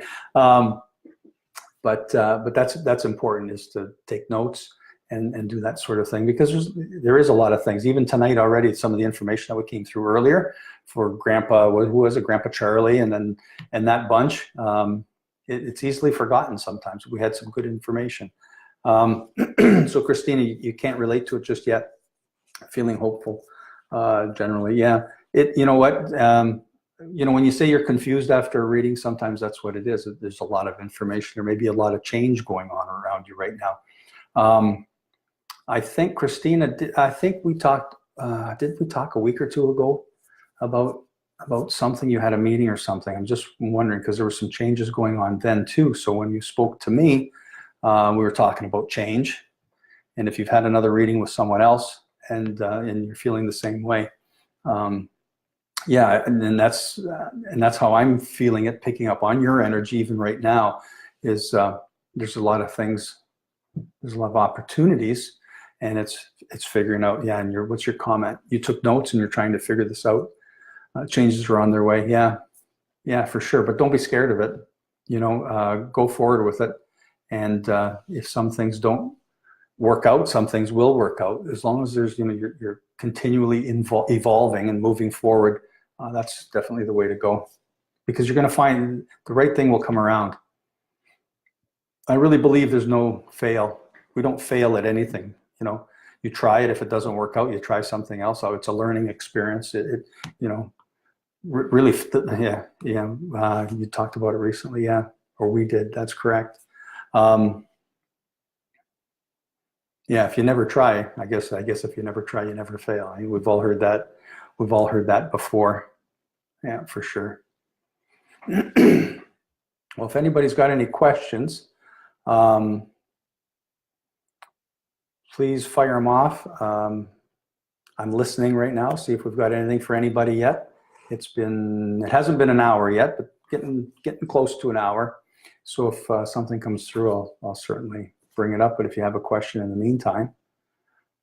But that's important, is to take notes and do that sort of thing, because there is a lot of things. Even tonight already, some of the information that came through earlier for Grandpa, who was it, Grandpa Charlie, and that bunch, it's easily forgotten sometimes. We had some good information. So Christina, you can't relate to it just yet. Feeling hopeful, generally. Yeah. You know what? When you say you're confused after a reading, sometimes that's what it is. There's a lot of information. There may be a lot of change going on around you right now. I think, Christina, I think we talked, did we talk a week or two ago about something? You had a meeting or something. I'm just wondering, because there were some changes going on then too. So when you spoke to me, we were talking about change. And if you've had another reading with someone else and you're feeling the same way, yeah, and that's how I'm feeling it, picking up on your energy even right now, is there's a lot of things, there's a lot of opportunities, and it's figuring out, yeah, and what's your comment? You took notes and you're trying to figure this out. Changes are on their way. Yeah, for sure. But don't be scared of it. Go forward with it. And if some things don't work out, some things will work out. As long as there's, you're continually evolving and moving forward, that's definitely the way to go, because you're going to find the right thing will come around. I really believe there's no fail. We don't fail at anything. You try it. If it doesn't work out, you try something else out. It's a learning experience. Really, yeah. You talked about it recently, yeah, or we did. That's correct. Yeah, if you never try, I guess if you never try, you never fail. I mean, we've all heard that. We've all heard that before. Yeah, for sure. Well, if anybody's got any questions, Please fire them off. I'm listening right now, see if we've got anything for anybody yet. It hasn't been an hour yet, but getting close to an hour. So if something comes through, I'll certainly bring it up. But if you have a question in the meantime,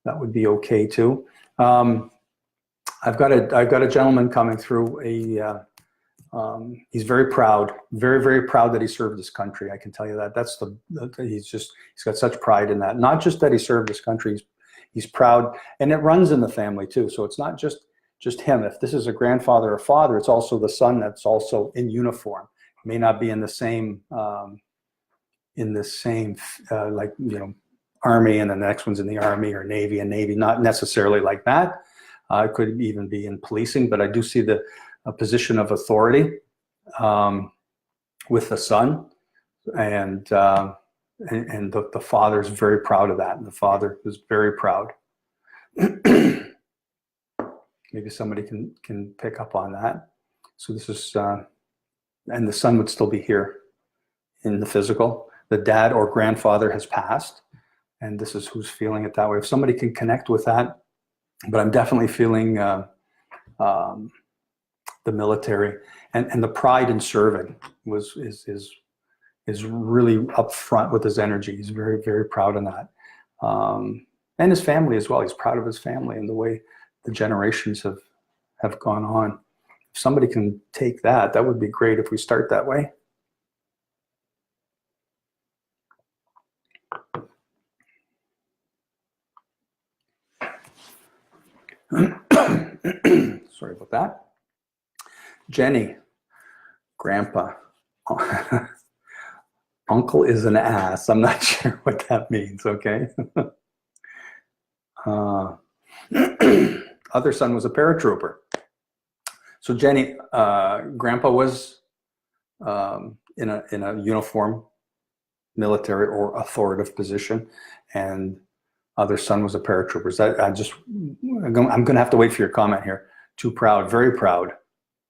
that would be okay too. I've got a gentleman coming through. He's very proud, very, very proud that he served his country. I can tell you that. He's got such pride in that. Not just that he served his country, he's proud, and it runs in the family too. So it's not just him. If this is a grandfather or father, it's also the son that's also in uniform. May not be in the same like, you know, Army, and the next one's in the Army, or Navy and Navy. Not necessarily like that. It could even be in policing, but I do see a position of authority with the son, and the father's very proud of that, and the father is very proud. Maybe somebody can pick up on that. So this is, and the son would still be here in the physical. The dad or grandfather has passed, and this is who's feeling it that way. If somebody can connect with that, but I'm definitely feeling the military and the pride in serving is really up front with his energy. He's very, very proud of that. And his family as well. He's proud of his family and the way the generations have gone on. If somebody can take that, that would be great if we start that way. Sorry about that. Jenny, Grandpa, Uncle is an ass. I'm not sure what that means, okay? Other son was a paratrooper. So Jenny, Grandpa was in a uniform, military or authoritative position, and other son was a paratrooper. I'm going to have to wait for your comment here. Too proud, very proud,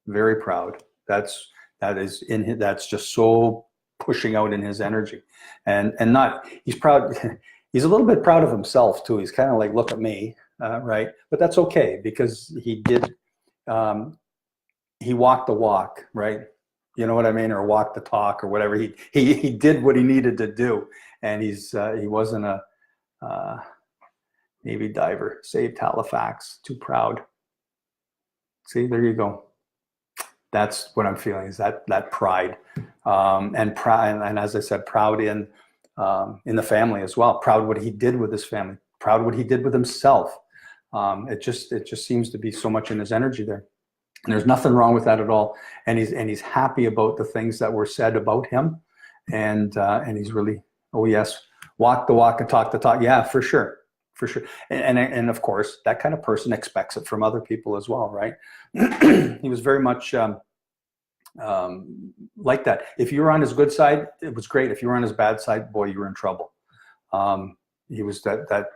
very proud. That's just so pushing out in his energy, and he's proud. He's a little bit proud of himself too. He's kind of like, look at me, right? But that's okay, because he did. He walked the walk, right? You know what I mean, or walked the talk, or whatever. He did what he needed to do, and he wasn't a Navy diver. Saved Halifax. Too proud. See, there you go. That's what I'm feeling, is that pride, and as I said, proud in the family as well. Proud what he did with his family. Proud what he did with himself. It just seems to be so much in his energy there, and there's nothing wrong with that at all. And he's happy about the things that were said about him, and he's really, oh yes, walk the walk and talk the talk. Yeah, for sure. For sure. And of course, that kind of person expects it from other people as well, right? He was very much like that. If you were on his good side, it was great. If you were on his bad side, boy, you were in trouble. He was that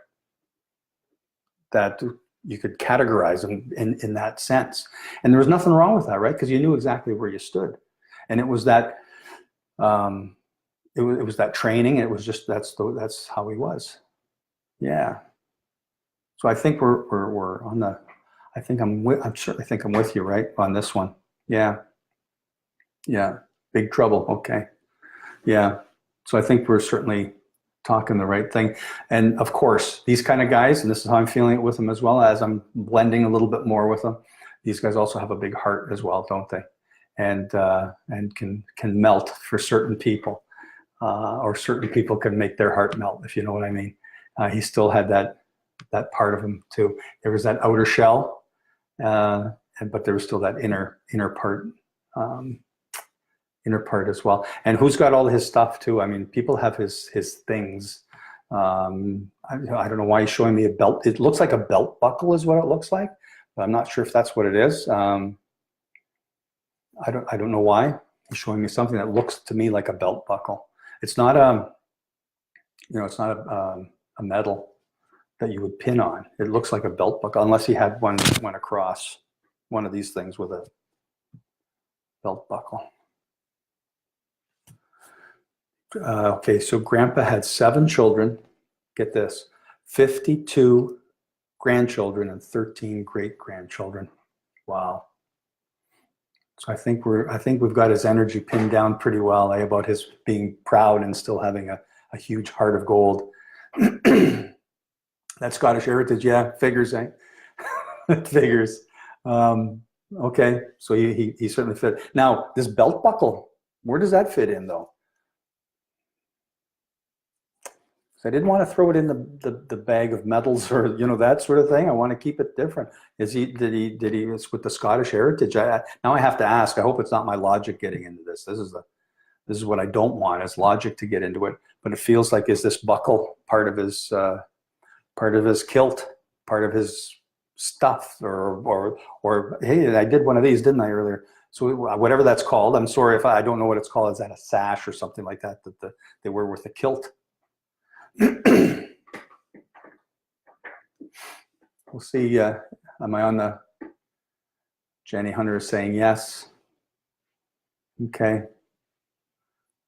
you could categorize him in that sense. And there was nothing wrong with that, right? Because you knew exactly where you stood. And it was that it was that training. It was just that's how he was. Yeah. So I think we're on the. I certainly think I'm with you, right, on this one. Yeah. Yeah. Big trouble. Okay. Yeah. So I think we're certainly talking the right thing. And of course, these kind of guys, and this is how I'm feeling it with them as well, as I'm blending a little bit more with them. These guys also have a big heart as well, don't they? And can melt for certain people, or certain people can make their heart melt, if you know what I mean. He still had that part of him too. There was that outer shell, but there was still that inner part as well. And who's got all his stuff too? I mean, people have his things. I don't know why he's showing me a belt. It looks like a belt buckle is what it looks like, but I'm not sure if that's what it is. I don't know why he's showing me something that looks to me like a belt buckle. It's not a medal that you would pin on. It looks like a belt buckle, unless he had one that went across one of these things with a belt buckle. Okay, so Grandpa had 7 children. Get this, 52 grandchildren and 13 great-grandchildren. Wow. So I think we've got his energy pinned down pretty well, about his being proud and still having a huge heart of gold. That Scottish heritage, yeah, figures, eh? It figures. Okay, so he certainly fit. Now, this belt buckle, where does that fit in, though? So I didn't want to throw it in the bag of medals or that sort of thing. I want to keep it different. Did he? It's with the Scottish heritage. Now I have to ask. I hope it's not my logic getting into this. This is what I don't want, is logic to get into it. But it feels like, is this buckle part of his kilt, part of his stuff, or hey, I did one of these, didn't I, earlier? So whatever that's called. I'm sorry if I don't know what it's called. Is that a sash or something like that they wear with the kilt? We'll see. Am I on the? Jenny Hunter is saying yes. Okay.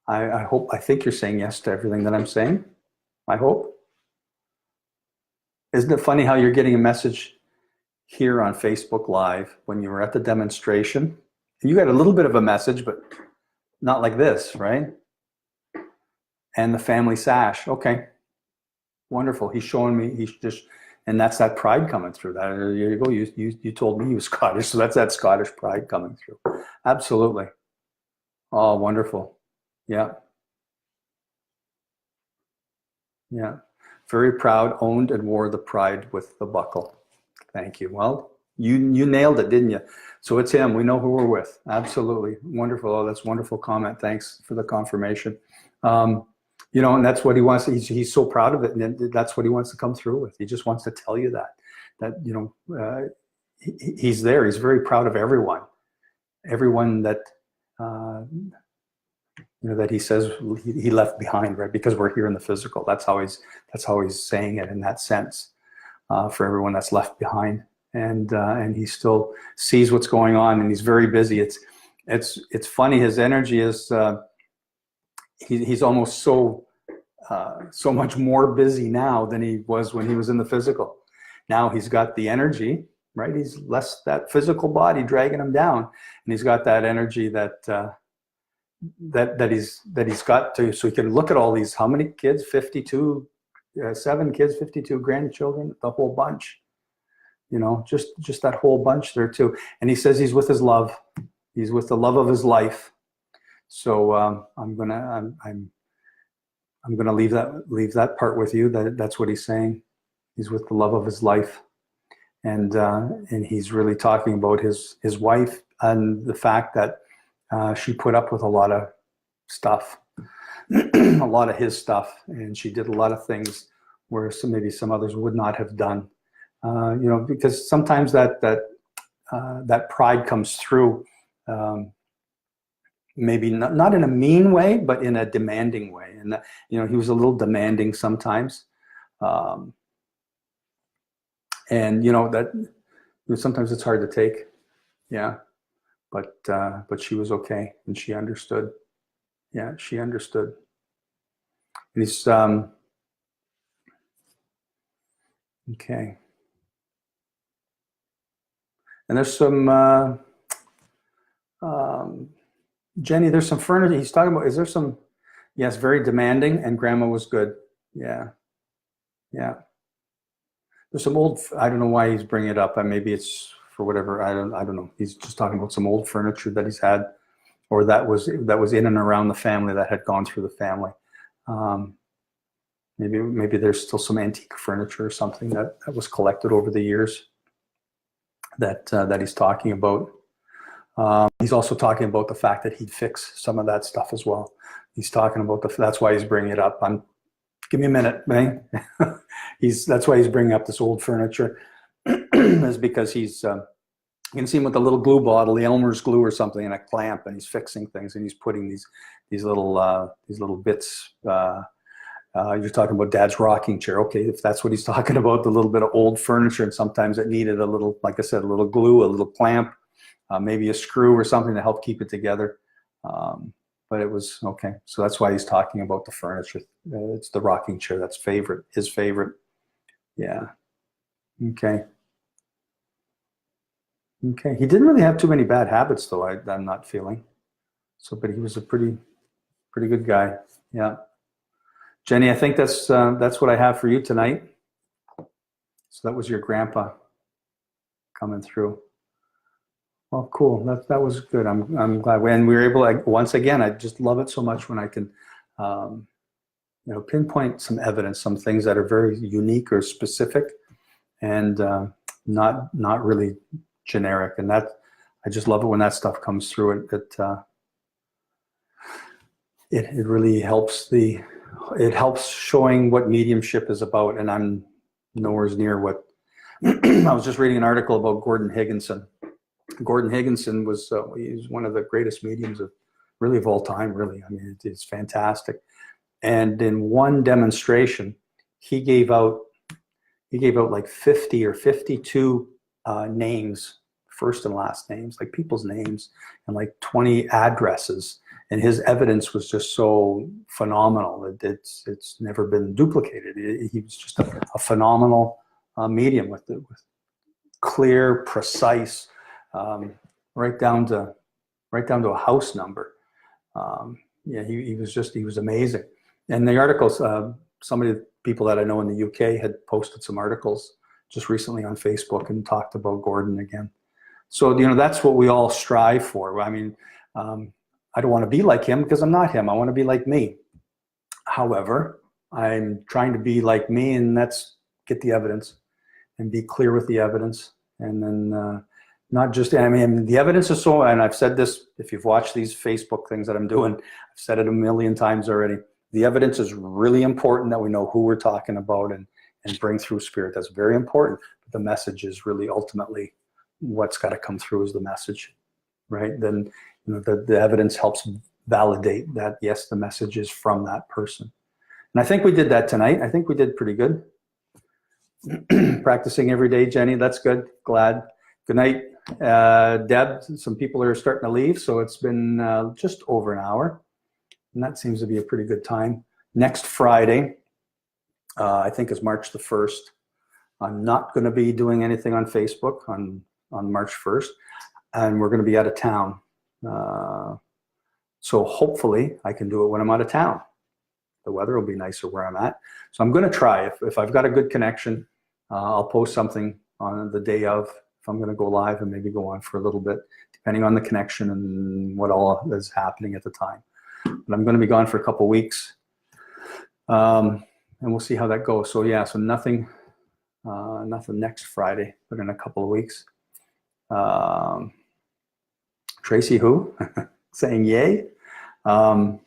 I think you're saying yes to everything that I'm saying. I hope. Isn't it funny how you're getting a message here on Facebook Live when you were at the demonstration? You got a little bit of a message, but not like this, right? And the family sash. Okay. Wonderful. He's showing me, and that's that pride coming through. That, there you go. You told me he was Scottish, so that's that Scottish pride coming through. Absolutely. Oh, wonderful. Yeah. Yeah. Very proud, owned and wore the pride with the buckle. Thank you. Well, you nailed it, didn't you? So it's him. We know who we're with. Absolutely. Wonderful. Oh, that's a wonderful comment. Thanks for the confirmation. And that's what he wants. He's so proud of it, and that's what he wants to come through with. He just wants to tell you that he's there. He's very proud of everyone that that he says he left behind, right? Because we're here in the physical. That's how he's saying it in that sense, for everyone that's left behind, and he still sees what's going on, and he's very busy. It's funny. His energy is. He's almost so much more busy now than he was when he was in the physical. Now he's got the energy, right? He's less that physical body dragging him down, and he's got that energy that he's got to, so he can look at all these. How many kids? 52, 7 kids, 52 grandchildren, the whole bunch. Just that whole bunch there too. And he says he's with his love. He's with the love of his life. So I'm gonna leave that part with you. That's what he's saying. He's with the love of his life, and he's really talking about his wife and the fact that she put up with a lot of stuff, a lot of his stuff, and she did a lot of things where maybe some others would not have done. Because sometimes that pride comes through. Maybe not in a mean way, but in a demanding way. And he was a little demanding sometimes. And that sometimes it's hard to take. Yeah. But she was okay, and she understood. Yeah, she understood. And he's okay. And there's some Jenny, there's some furniture he's talking about. Is there some? Yes, very demanding, and grandma was good. Yeah. There's some old. I don't know why he's bringing it up. Maybe it's for whatever. I don't know. He's just talking about some old furniture that he's had, or that was in and around the family, that had gone through the family. Maybe there's still some antique furniture or something that was collected over the years. That he's talking about. He's also talking about the fact that he'd fix some of that stuff as well. He's talking about that's why he's bringing it up. Give me a minute, man. That's why he's bringing up this old furniture, is because he's, you can see him with a little glue bottle, the Elmer's glue or something, and a clamp, and he's fixing things, and he's putting these little bits. You're talking about Dad's rocking chair. Okay, if that's what he's talking about, the little bit of old furniture, and sometimes it needed a little, like I said, a little glue, a little clamp. Maybe a screw or something to help keep it together. but it was okay. So that's why he's talking about the furniture. It's the rocking chair that's his favorite. Yeah. Okay. Okay. He didn't really have too many bad habits, though. I'm not feeling so, but he was a pretty good guy. Yeah. Jenny, I think that's what I have for you tonight. So that was your grandpa coming through. Well, cool. That was good. I'm glad. And we were able to, once again, I just love it so much when I can, pinpoint some evidence, some things that are very unique or specific, and not really generic. And that, I just love it when that stuff comes through. It really helps it helps showing what mediumship is about. And I'm nowhere near what I was just reading an article about Gordon Higginson. Gordon Higginson was he's one of the greatest mediums of all time. Really, I mean, it's fantastic. And in one demonstration, he gave out like 50 or 52 names, first and last names, like people's names, and like 20 addresses. And his evidence was just so phenomenal. It's never been duplicated. He was just a phenomenal medium with clear, precise, right down to a house number. He was amazing. And the articles, some of the people that I know in the UK had posted some articles just recently on Facebook and talked about Gordon again. So, that's what we all strive for. I mean, I don't want to be like him because I'm not him. I want to be like me. However, I'm trying to be like me, and that's get the evidence and be clear with the evidence. And then not just, I mean, the evidence is so, and I've said this, if you've watched these Facebook things that I'm doing, I've said it a million times already. The evidence is really important, that we know who we're talking about and bring through spirit. That's very important. But the message is really ultimately what's got to come through is the message, right? Then the evidence helps validate that, yes, the message is from that person. And I think we did that tonight. I think we did pretty good. Practicing every day, Jenny. That's good. Glad. Good night, Deb. Some people are starting to leave, so it's been just over an hour. And that seems to be a pretty good time. Next Friday, I think is March the 1st. I'm not going to be doing anything on Facebook on March 1st. And we're going to be out of town. So hopefully I can do it when I'm out of town. The weather will be nicer where I'm at. So I'm going to try. If I've got a good connection, I'll post something on the day of, if I'm going to go live, and maybe go on for a little bit, depending on the connection and what all is happening at the time. But I'm going to be gone for a couple of weeks, and we'll see how that goes. So yeah, so nothing next Friday, but in a couple of weeks. Tracy who? Saying yay. And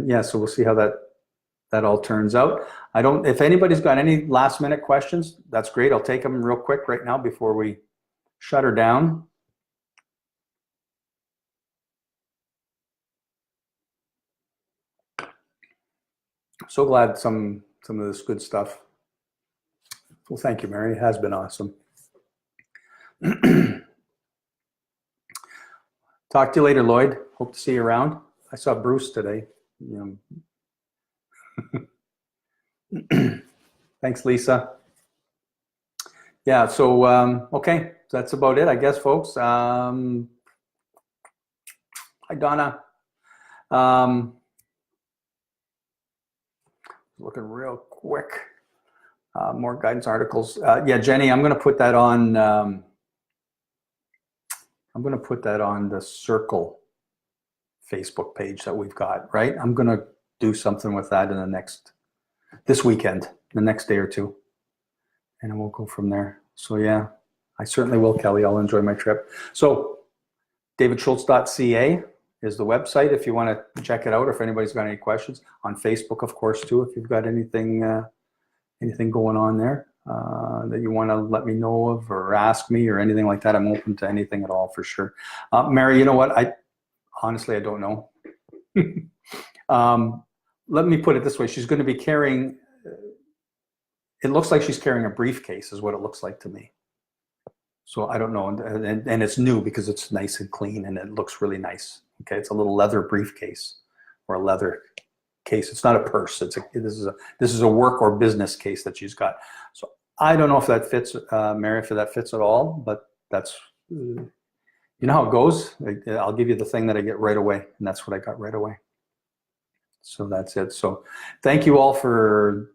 yeah, so we'll see how that all turns out. If anybody's got any last minute questions, that's great. I'll take them real quick right now before we shut her down. So glad some of this good stuff. Well, thank you, Mary. It has been awesome. Talk to you later, Lloyd. Hope to see you around. I saw Bruce today. Thanks, Lisa. Yeah, so, okay, that's about it, I guess, folks. Hi, Donna. Looking real quick. More guidance articles. Yeah, Jenny, I'm going to put that on. I'm going to put that on the Circle Facebook page that we've got, right? I'm going to do something with that in this weekend, the next day or two, and we'll go from there. So yeah, I certainly will, Kelly. I'll enjoy my trip. So davidschultz.ca is the website if you want to check it out, or if anybody's got any questions. On Facebook, of course, too, if you've got anything going on there that you want to let me know of or ask me or anything like that. I'm open to anything at all, for sure. Mary, you know what? Honestly, I don't know. Let me put it this way. She's going to be carrying, it looks like she's carrying a briefcase is what it looks like to me. So I don't know. And it's new because it's nice and clean and it looks really nice. Okay, it's a little leather briefcase. or a leather case. It's not a purse. This is a work or business case that she's got. So I don't know if that fits, Mary, if that fits at all, but that's, you know how it goes. I'll give you the thing that I get right away, and that's what I got right away. So that's it. So thank you all for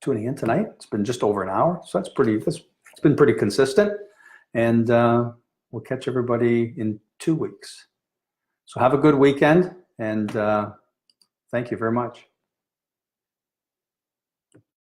tuning in tonight. It's been just over an hour, so it's been pretty consistent, and we'll catch everybody in 2 weeks. So have a good weekend, and thank you very much.